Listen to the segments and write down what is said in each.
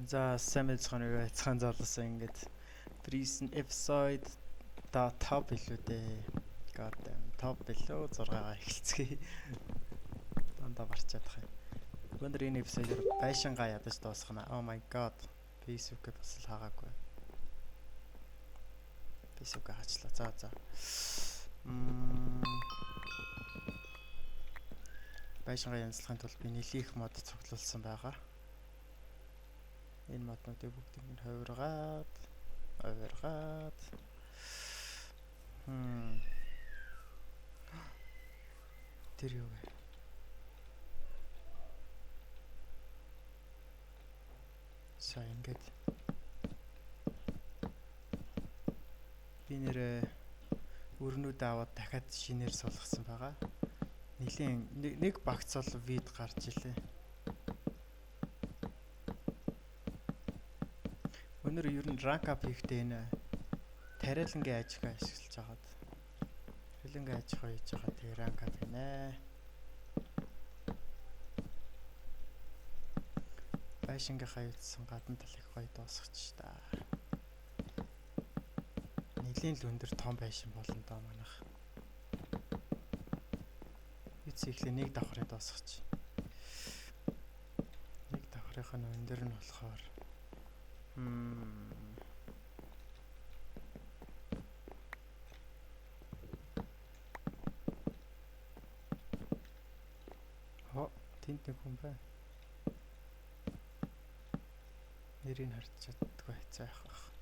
За сайн байцгаана уу яцхан зарласан ингээд recent episode да топ илүү дээ. God damn топ илүү 6-аар эхэлцгээе. Дандаа барчаад тах юм. Өнөөдөр энэ episode-ээр байшингаа ядаж дуусгана. Oh my god. Facebook-ийг бас л хаагаагүй. Facebook-ийг хаачлаа. За. Байшингаа янзлахын тулд би нэлээд их мод цуглуулсан байгаа. Энэ моднуудыг бүгдийг нь хувиргаад тэр юу вэ? Сайн ингээд би нэрээ өрнүүд аваад дахиад шинээр суулгасан байгаа. Нилийн нэг багц бол вид гарч илээ. Өнөр ер нь rank up хийхдээ энэ тариалангийн ажиг ашиглаж хагаад. Тариалангийн ажиг хийж байгаа тэгээ rank up хийнэ. Байшингийнхаа юутсан гадна талыг гоё дуусгач та. Нилийн л өндөр том байшин болно доо манайх. Ихлэ нэг давхрыг дуусгач. Нэг давхрынх нь өндөр нь болохоор тэнд нэг хүн бай. Нэрийг харж чаддгүй хайцаах бах.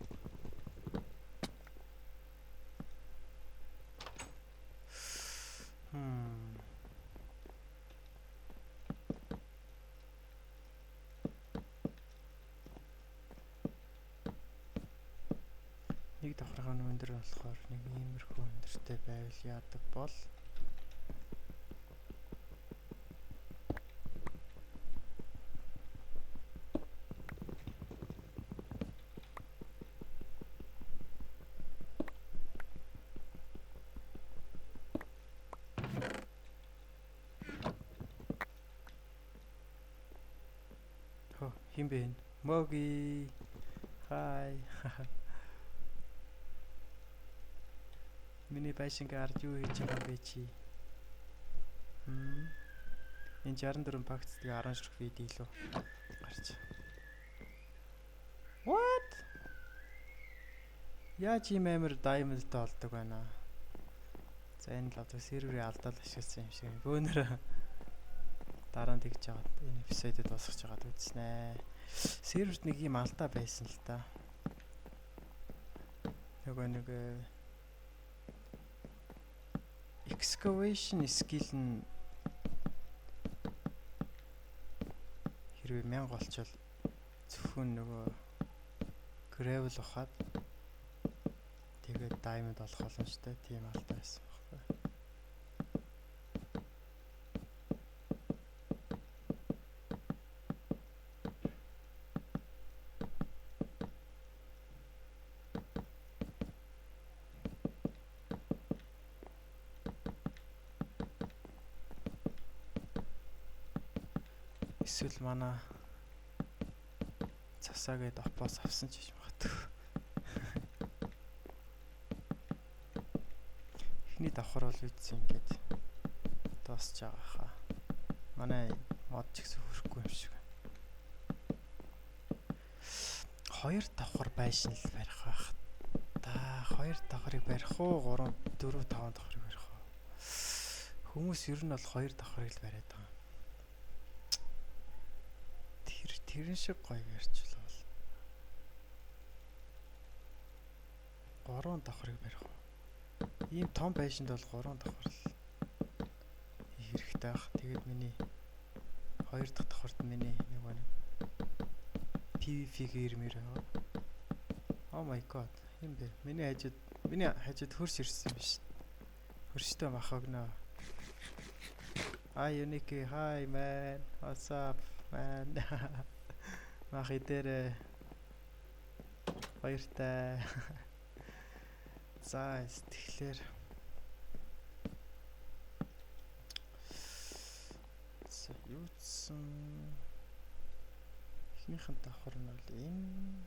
Нэг давхрын өндөр болохоор нэг иймэрхүү өндөртэй байвал яадаг бол хин бэ? Моги. Хай. Миний байшингаар юу хийж байгаа бэ чи? Энэ 64 пакцыг 10 ширхэг видео илүү гарч. What? Яаж ийм амар diamond олдог байна? За энэ л одоо серверийг алдаад ашигласан юм шиг. Бөөнөр дараа нь тэгж жагаад энэ episode-д дуусгаж жагаад үзнэ. Серверт нэг юм алдаа байсан л та. Нэг excavation skill нь хэрвээ 1000 болчвол зөвхөн нөгөө gravel ухаад тэгээд diamond олох боломжтой тийм алдаа байсан байхгүй. Эсвэл манай цасаагээд опоос авсан ч гэж магадгүй. Эхний давхар бол үдсэн ингээд дуусч байгаа хаа. Манай мод ч гэсэн хөрөхгүй юм шиг. Хоёр давхар байшин л барих байх. Та хоёр давхарыг барих уу, 3, 4, 5 давхарыг барих уу? Хүмүүс ер нь бол хоёр давхарыг л бариад байгаа. Тэрэн шиг гоё ярьчлаа бол 3 давхрыг барих уу? Ийм том байшинд бол 3 давхар л хэрэгтэй байх. Тэгээд миний 2 дахь давхарт миний нэг PvP гэрмэр аа. Oh my god. Юм бэ? Миний хажууд хөрс ирсэн юм биш. Хөрстэй мах өгнө. Hi Unique, hi man. What's up man? Мах идэрэ. Баяртай. За тэгэхээр юуцсан эхнийхэн давхар нь бол энэ.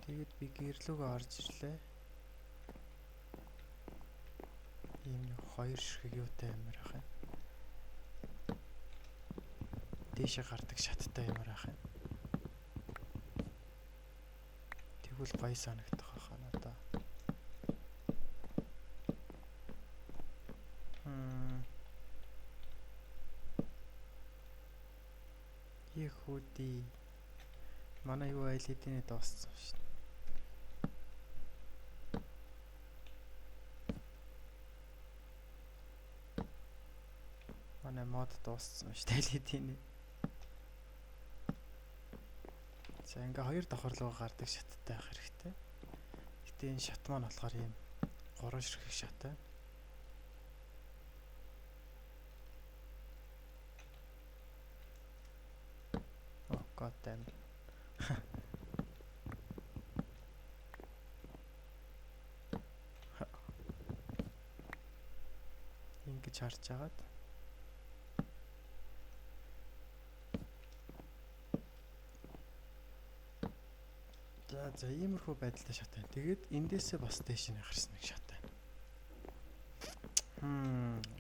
Тэгээд би гэрлүүгөө орж ирлээ. Ийм нэг хоёр ширхэг юутай юмар ах юм. Дээшээ гардаг шаттай юмар ах юм. Тэгвэл гоё санагдах байхаа надаа. Ихүди. Манай юу айлэдийн дууссан шүү дээ. Манай мод дууссан шүү дээ айлэдийн. За ингээ хоёр давхарлуу гардаг шаттай байх хэрэгтэй. Гэтэ энэ шат маань болохоор ийм 3 ширхэг шатай. Oh god damn. Ингэж харж агаад за иймэрхүү байдалтай шат байна. Тэгээд эндээсээ бас дээш нь гарсан нэг шат байна.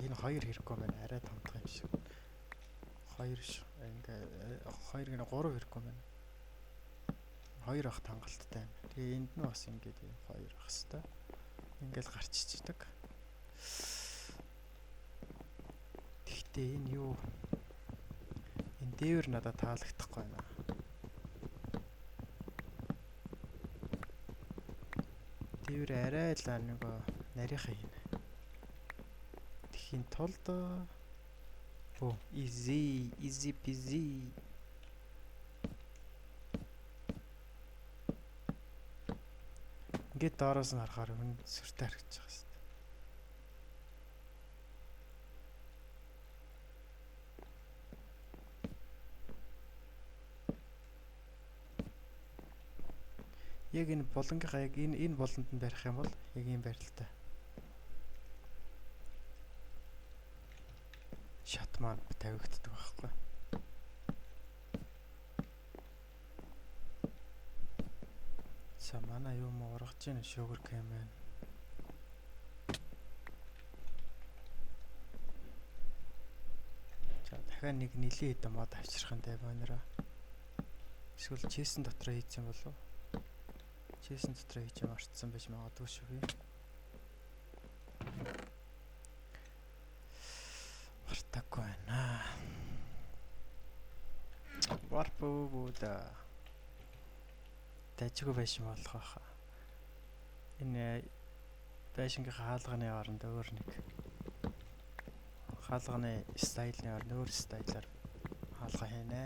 Энэ хоёр хэрэггүй байна. Арай томдох юм шиг. Хоёр ингээ хоёр гэнэ 3 хэрэггүй байна. Хоёр ах хангалттай байна. Тэгээ энд нь бас ингээд ийм хоёр ах хэвээр. Ингээл гарччихдаг. Тэгтээ энэ юу? Энэ дээвэр надад таалагдахгүй байна. Дээвэр арай л нэг нарийнхан юм. Тэхийн тулд easy peasy. Ингээд доороос нь харахаар хүн сүртэй харагдаж байгаа шүү дээ. Яг энэ болонгийнхаа яг энэ болонд нь барих юм бол яг ийм барилтаа. Шат маань тавигддаг байхгүй. За манай юу м ургаж ийн sugar cane байна. За дахиад нэг нилийн хэдэн мод авчрах юм даа бонороо. Эсвэл чейсэн дотроо хийсэн болов уу? Чейсэн дотроо хийж марцсан байж магадгүй шүү би. Мартаггүй байна. Варпууда. Дажгүй байшин болох байхаа. Энэ байшингийн хаалганы оронд өөр нэг хаалганы стайлны оронд өөр стайлаар хаалга хийнэ.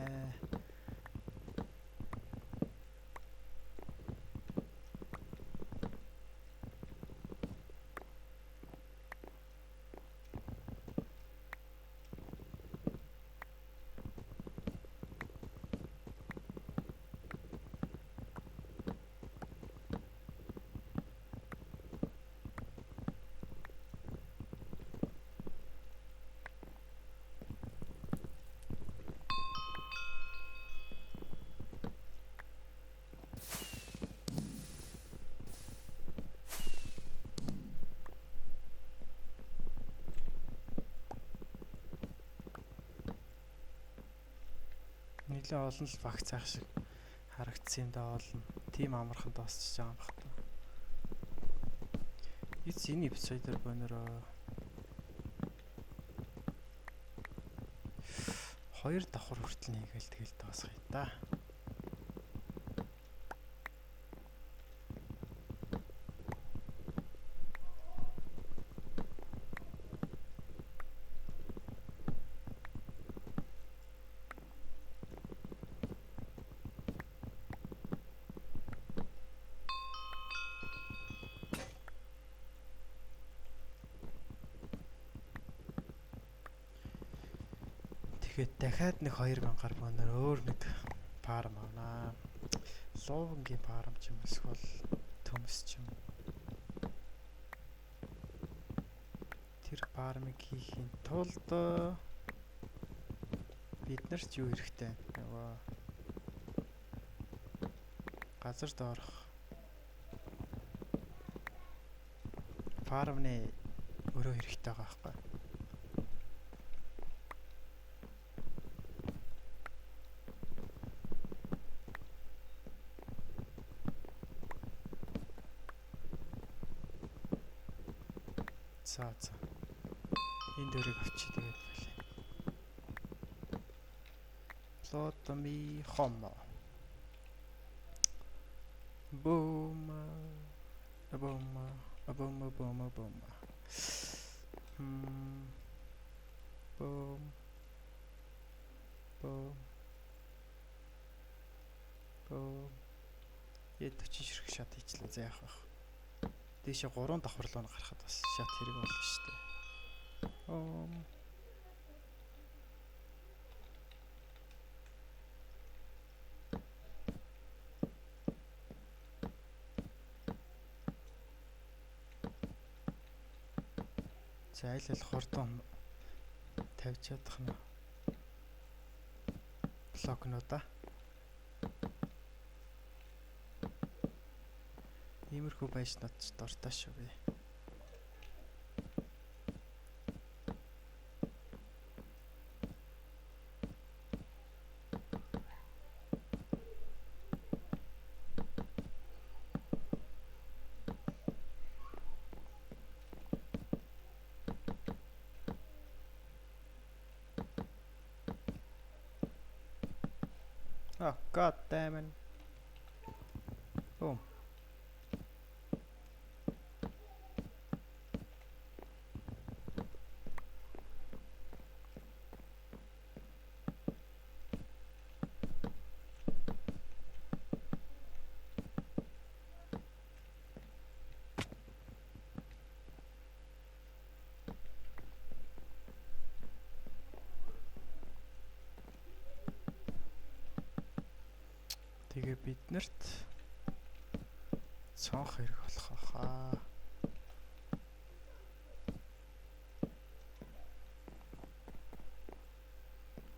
Нилээ олон л багц цаах шиг харагдсан юм да олон. Тим амархан дуусчихж байгаа юм бах та. Эц энэ эпизодоор бонороо 2 давхар хүртэл нийгээл тэгэл дуусгая да. Тэгэхээр дахиад нэг 2000-аар боноор өөр нэг фарм авнаа. Луугийн фарм ч юм эсвэл төмс ч юм. Тэр фармыг хийхин тулд Бид нарт юу хэрэгтэй? Нөгөө газар доорх фармны өрөө хэрэгтэй байгаа байхгүй. За. Энэ дөрийг авчи тэгээд байлаа. Плотоми хомо. Boom. Boom. Яд төчин ширхэг шат хийчлээ за яах вэ? Дээшээ 3 давхарлуу гарахад бас шат хэрэг болно шүү дээ. За айл хурдан тавьж чадах нь блокнуудаа. Иймэрхүү байж над ч дуртай шүү би. Oh, god damn it. Boom. Тэгээ бид нарт цонх хэрэг болох хаа.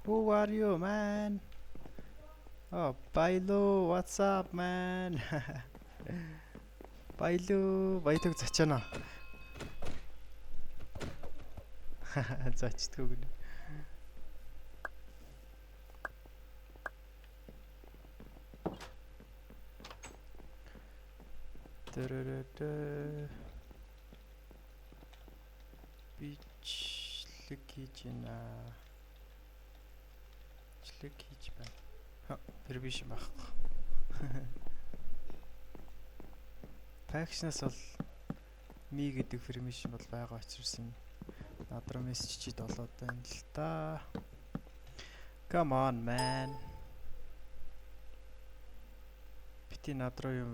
Who are you, man? Oh, Bailo, what's up, man? Bailo, баялаг зочоно. Зочдгоо гэнэ. Бичлэг хийж байна. Бичлэг хийж байна. Тэр биш юм байхгүй. Faction-аас бол ми гэдэг permission бол байгаа учраас энэ над руу мессеж чид болоод байна л та. Come on, man. Бити над руу юм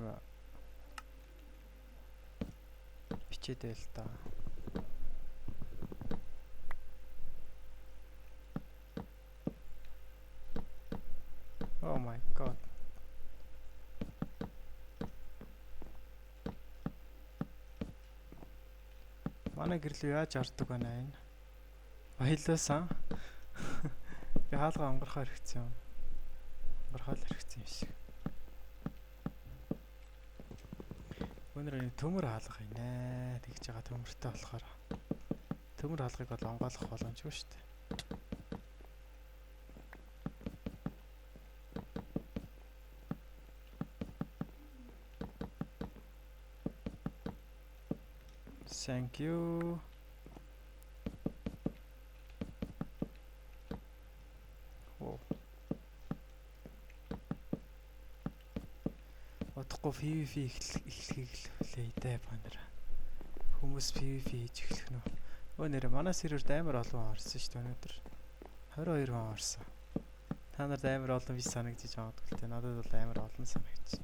бичээд байл та. Oh my god. Манай гэрлүү яаж ордог байна энэ? Баялаасан. Би хаалга амгархаар хэрэгцсэн юм. Амгархаал хэрэгцсэн юм шиг. Өнөөдөр төмөр хаалга хийнэ. Тэгж байгаа төмөртэй болохоор төмөр хаалгыг бол онгойлгох боломжгүй шүү дээ. Thank you. Одохгүй PvP эхлэхийг л хүлээдэй банер. Хүмүүс PvP хийж эхлэх нь. Нэрэ манай серверд амар олон орсон шүү дээ өнөөдөр. 22 хүн орсон. Та нарт амар олон биш санагдаж байгаа гэдэг. Надад бол амар олон санагдчих.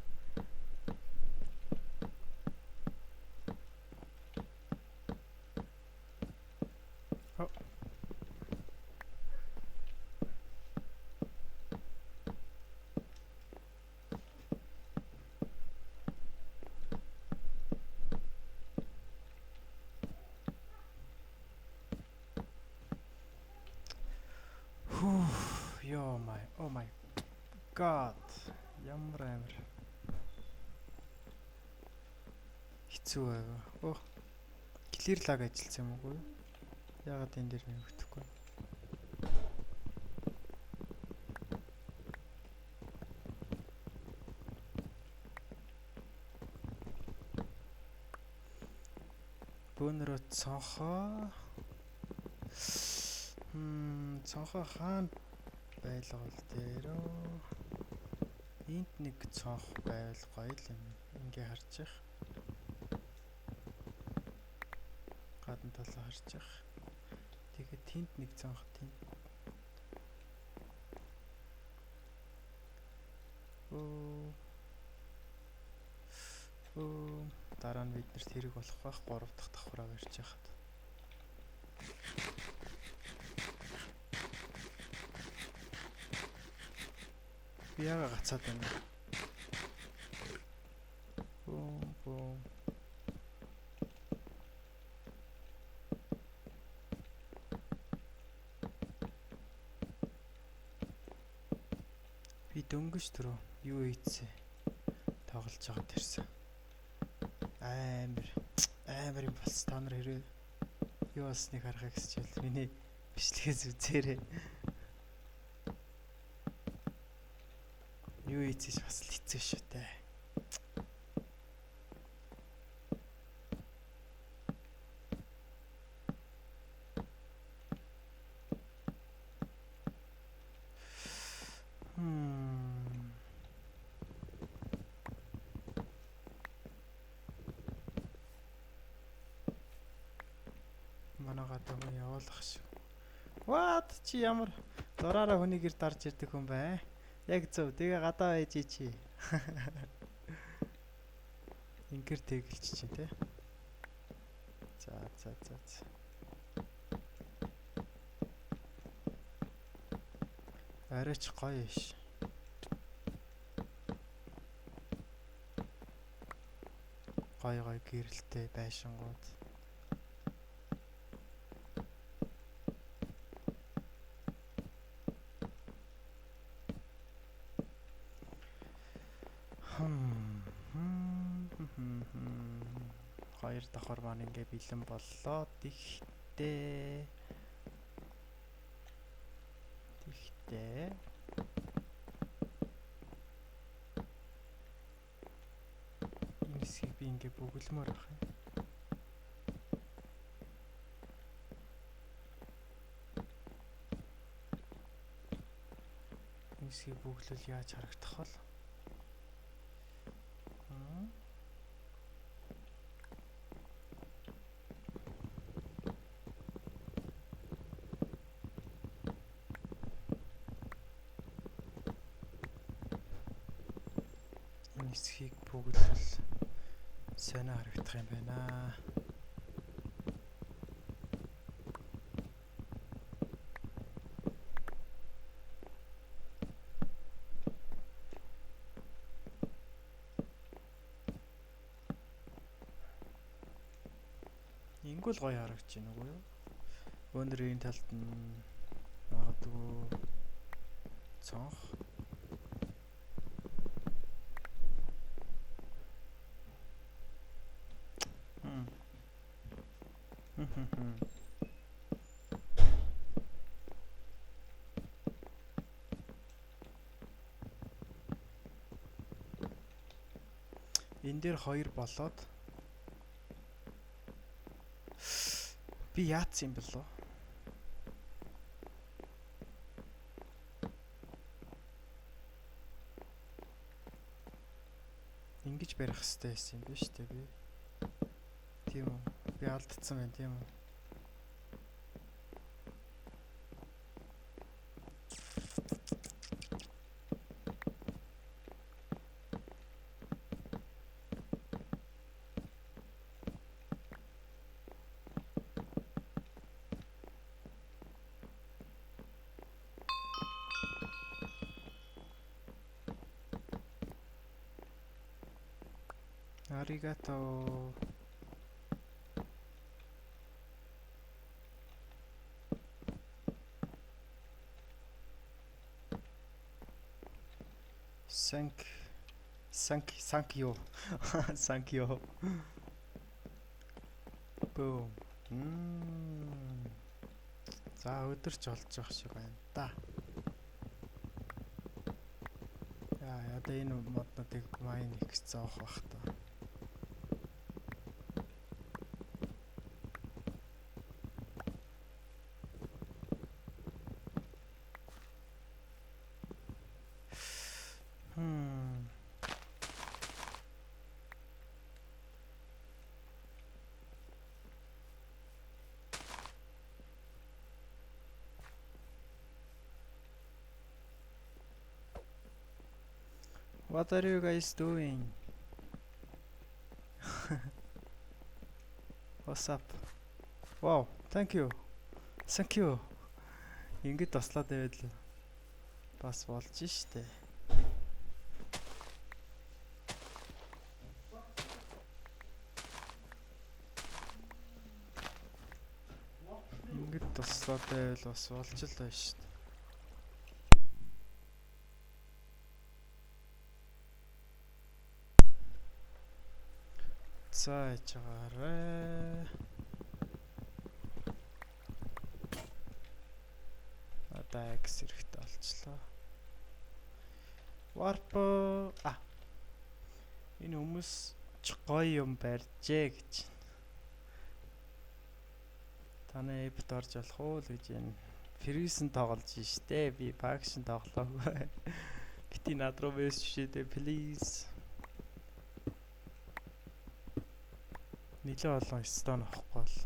Oh my god. Ямар амар хэцүү байга. Оо. Clear lag ажилласан юм уу? Яагаад энэ дээр нэг өгөхгүй? Бөөнөрөө цонхоо. Цонхоо хаана байлгаа л дээрөө. Энд нэг цонх байвал гоё л юм. Ингээ харж их. Гадна талаа харж их. Тэгээд тэнд нэг цонх тэнд. Дараа нь бид нэр тэрэг болох байх 3 дахь давхраа барьж яхад. Би яга гацаад байна. Бум. Би дөнгөж түрүү юу ийцээ тоглож байгаа тэрсэн. Амар юм бас та нар хэрэг юу болсныг харахаа гэж хэл миний бичлэгээс үзээрэй. Юу ийцэж бас л хэцүү шүү дээ. Манайгаа дөө явуулах шүү. What чи ямар дураараа хүний гэр дарж ирдэг хүн бай. Яг зөв. Тэгээ гадаа байж чи. Ингэр тэгэлч чи тэ. За. Арайч гоё ш. Гоё гэрэлтэй байшингууд. Хоёр давхар маань ингээ бэлэн боллоо. Тэгтээ энэ хэсгийг би ингээ бүгэлмээр ах юм. Энэ хэсгийг бүглэл яаж харагдах вэ? Хэсгийг бүгэлбэл сонио харагдах юм байна. Ингүүл гоё харагдаж байна уу юу? Өндрийн талд нь магадгүй цонх. Энэ дээр 2 болоод би яатсан юм болов? Ингэж барих хэрэгтэй байсан юм биш үү би? Тийм үү? Би алдсан байна тийм үү? Arigato. Thank you. Thank you. Boom. За өдөрч олж явах шиг байна да. Яа, одоо энэ моднуудыг майн их зоох бах та. What are you guys doing? What's up? Wow, thank you. Thank you. Ингээд таслаад байвал бас болж штэ. Ингээд таслаад байвал бас болж л байна штэ. За ячаарай. Одоо X хэрэгтэй болчлоо. Warp энэ хүмүүс гоё юм барьжээ гэж. Танай эпт орж болох уу л гэж энэ Freeze-н тоглож штэ. Би Faction тоглоогүй. Бити над руу вэс шидэ please. Нилээ олон стон авахгүй бол.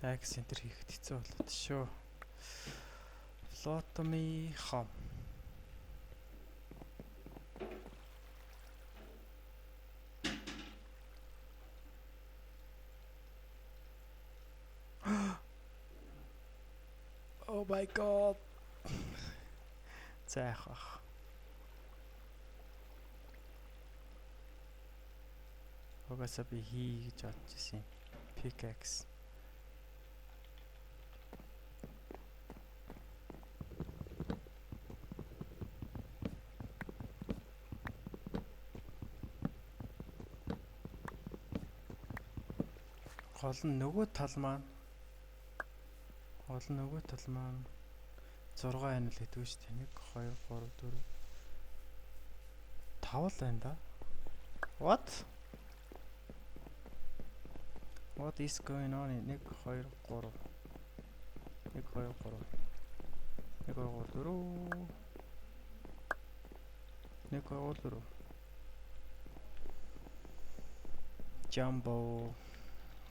Акс центр хийхэд хэцүү болоод шүү. Flotomy хам. Oh my god. Цаах. Угаасаа би хий гэж бодож ирсэн. Pickaxe. Гол нь нөгөө тал маань 6 анил гэдэг шүү дээ. 1 2 3 4 5 л байна да. What is going on? 1 2 3 1 2 3 1 2 3 1 2 3 Jumbo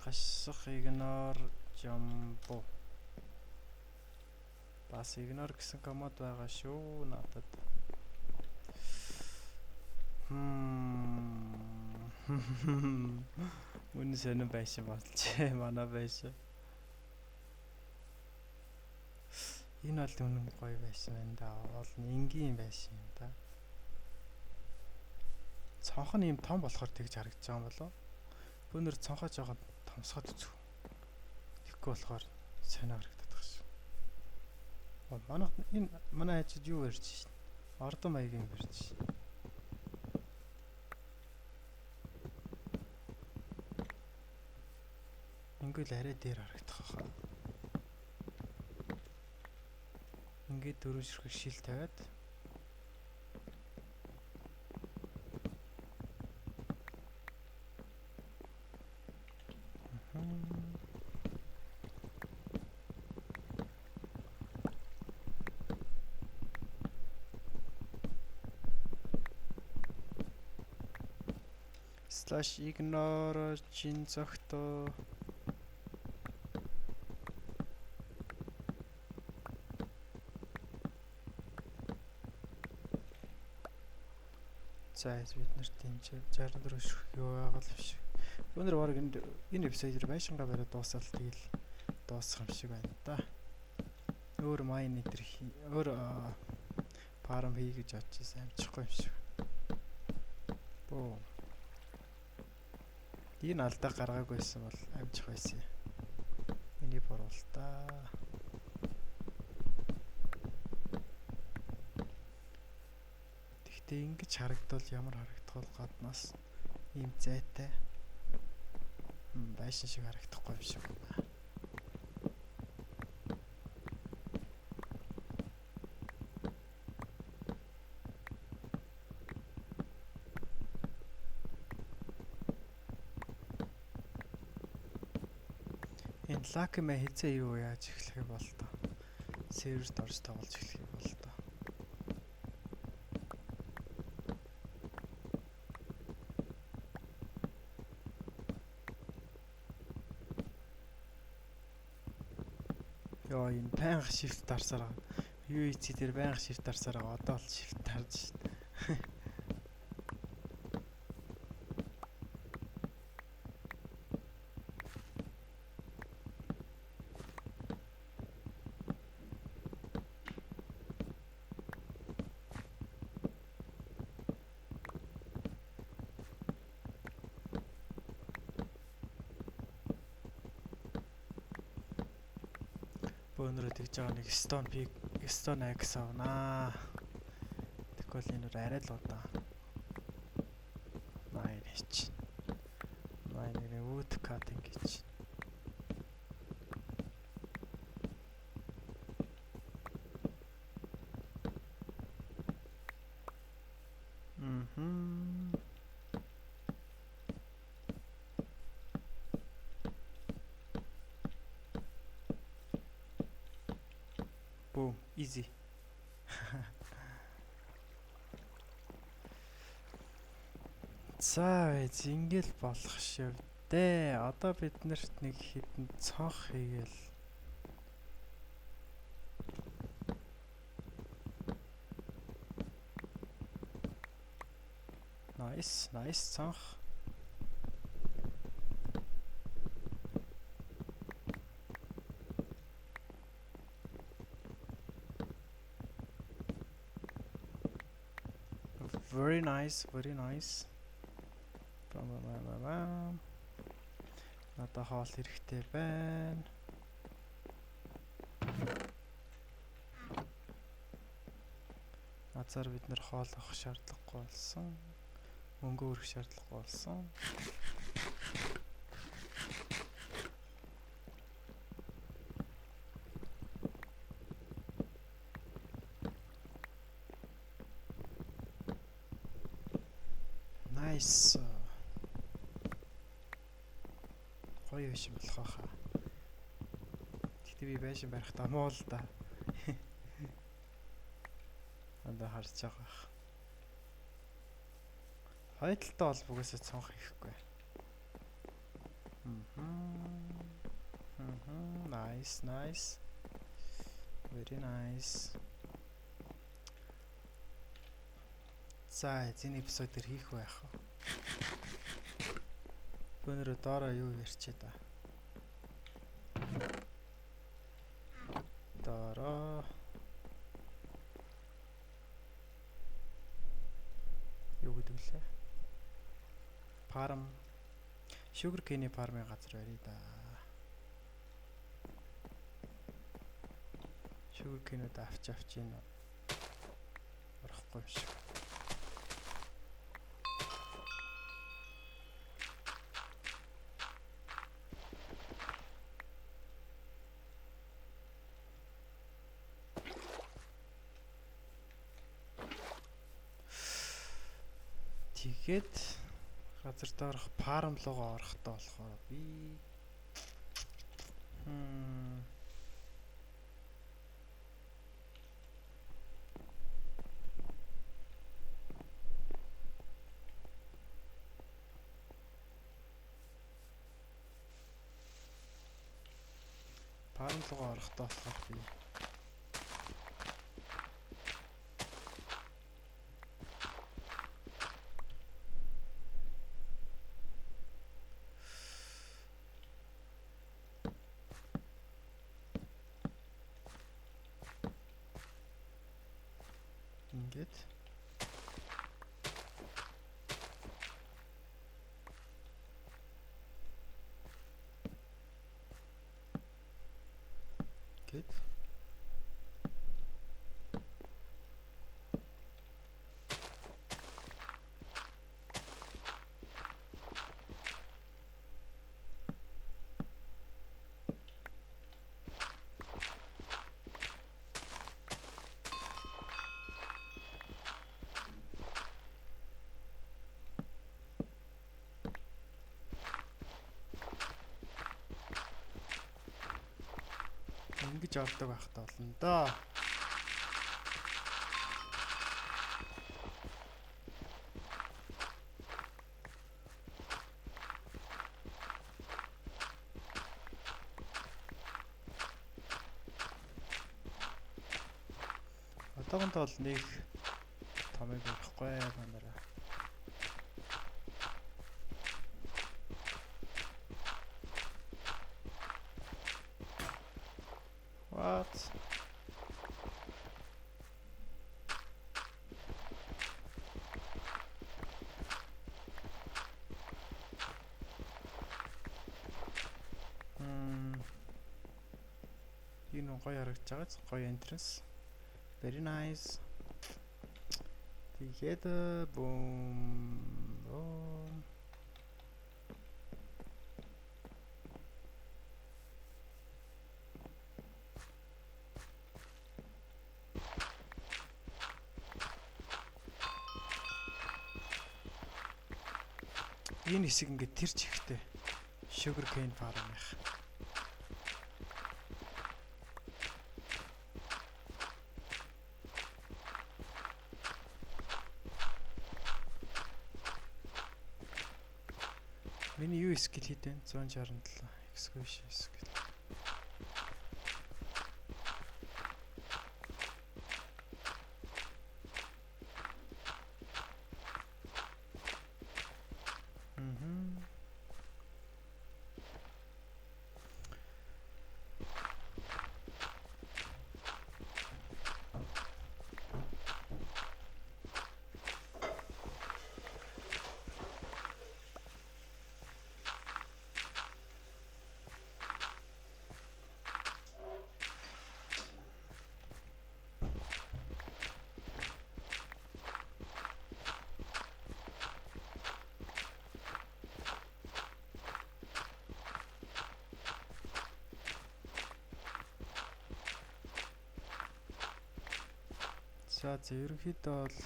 гашсах игнор Jumbo бас игнор гэсэн команд байгаа шүү надад. Үнэн сонирн байшин болчихээ манай байшин. Энэ бол үнэн гоё байшин байна да. Олон энгийн байшин юм да. Цонх нь юм том болохоор тэгж харагдаж байгаа юм болов. Бүүнөр цонхоо жоохон томсгоод үзв. Тэгэхгүй болохоор сонио харагдаад байгаа шүү. Манай хажууд юу ярьж шин? Ордон маягийн ярьж шин. Ингээд арай дээр харагдах хаа. Ингээд дөрөв ширхэг шил тавиад /ignore чин зогтоо за бид нарт энэ 64 ширхэг юу байгаа л биш. Өнөр баг энэ вебсайтер байшингаа бариад дуусаад тэгэл дуусах юм шиг байна да. Өөр майн нэтэр өөр фарм хий гэж бодчихсан амжихгүй юм шиг. Боо. Энэ алдаа гаргаагүйсэн бол амжих байсан. Миний буруу л та. Гэтэ ингэж харагдвал ямар харагдах вэ гаднаас ийм зайтай. Байшин шиг харагдахгүй юм шиг байна. Энэ Lucky Man хизээ юу яаж эхлэх бол та. Серверт орж тоглож эхлэх бол та. Яа энэ байнга shift дарсаар байгаа. UEC дээр байнга shift дарсаар байгаа. Одоо л shift дарж шít. Өнөрөө тэгж байгаа нэг Stone Axe авнаа. Тэгвэл энэ арай л удаа. Майн ч. Майн нэг wood cutting гэж. Boom, easy. За, ингээл болох шив дээ. Одоо бид нарт нэг хитэн цонх хийгээл. Nice цонх. Very nice. Надад хоол хэрэгтэй байна. Назар бид нэр хоол авах шаардлагагүй болсон. Мөнгө өрөх шаардлагагүй болсон. Nice. Гоё биш болох хаа. Тэгтээ би байшин барих тамуу л да. Анда харж байгаа. Хойдолтой бол бүгээсээ цонх хийхгүй. Nice. Very nice. За, энэ эпизод дээр хийх байх. Өнөөдөр доороо юу ярьчээ да. Доороо юу гэдэг лээ? Farm. Sugar cane farm-ын газар барья да. Sugar cane-ууд авч ийн. Орохгүй юм шиг. Тэгээд газар доорх фарм руугаа орохдоо болохоор би фарм руугаа орохдоо болохоор би ингээд Ингэж ордог байхтай болно доо. Одоогондоо бол нэг томыг байхгүй манараа. What? Энэ гоё харагдаж байгаа. Гоё entrance. Very nice. Тэгээд boom. Энэ хэсэг ингээд тэр чихтэй. Sugar cane farm их. Миний юу скил хийдэн 167 execution skill. За ерөнхийдөө бол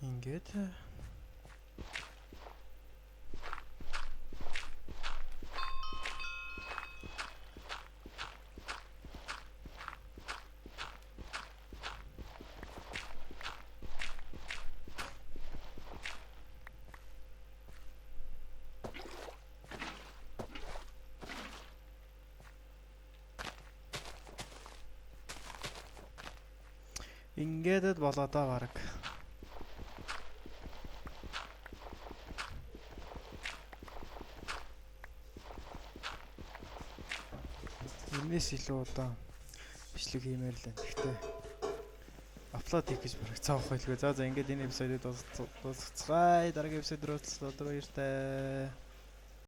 ингээд ингээд болоо даа бараг. Энэс илүү удаа бичлэг хиймээр л байна. Гэхдээ апплод хийх гэж бараг цаавах байлгүй. За ингээд энэ эпизодыг дуусгацгаая. Дараагийн эпизод рүү уулзлаа. Баяртай.